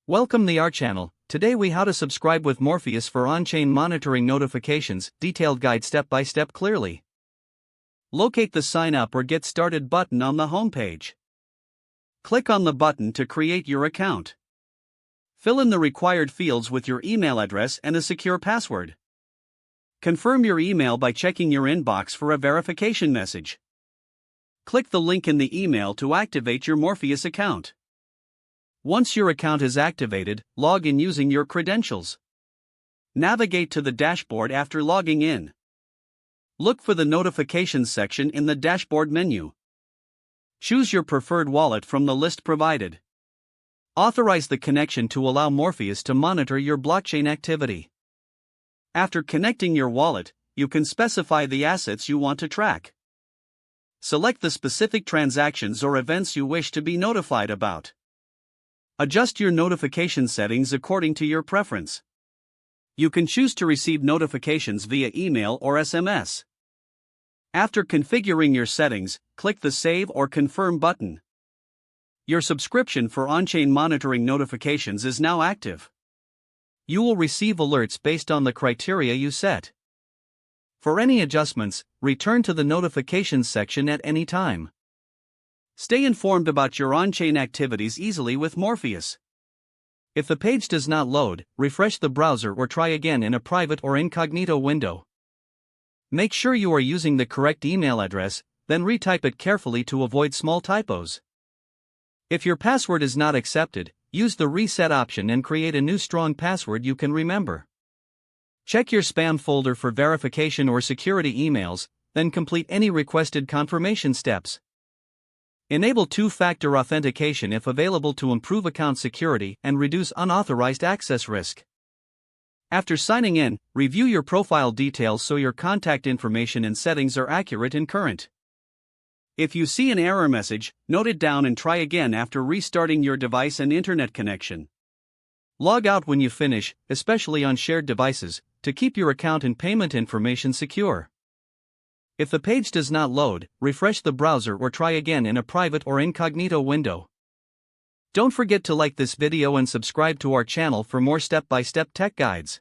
Welcome to our channel. Today we how to subscribe with Morpheus for on-chain monitoring notifications, detailed guide step by step clearly. Locate the sign up or get started button on the home page. Click on the button to create your account. Fill in the required fields with your email address and a secure password. Confirm your email by checking your inbox for a verification message. Click the link in the email to activate your Morpheus account. Once your account is activated, log in using your credentials. Navigate to the dashboard after logging in. Look for the notifications section in the dashboard menu. Choose your preferred wallet from the list provided. Authorize the connection to allow Morpheus to monitor your blockchain activity. After connecting your wallet, you can specify the assets you want to track. Select the specific transactions or events you wish to be notified about. Adjust your notification settings according to your preference. You can choose to receive notifications via email or SMS. After configuring your settings, click the Save or Confirm button. Your subscription for on-chain monitoring notifications is now active. You will receive alerts based on the criteria you set. For any adjustments, return to the Notifications section at any time. Stay informed about your on-chain activities easily with Morpheus. If the page does not load, refresh the browser or try again in a private or incognito window. Make sure you are using the correct email address, then retype it carefully to avoid small typos. If your password is not accepted, use the reset option and create a new strong password you can remember. Check your spam folder for verification or security emails, then complete any requested confirmation steps. Enable two-factor authentication if available to improve account security and reduce unauthorized access risk. After signing in, review your profile details so your contact information and settings are accurate and current. If you see an error message, note it down and try again after restarting your device and internet connection. Log out when you finish, especially on shared devices, to keep your account and payment information secure. If the page does not load, refresh the browser or try again in a private or incognito window. Don't forget to like this video and subscribe to our channel for more step-by-step tech guides.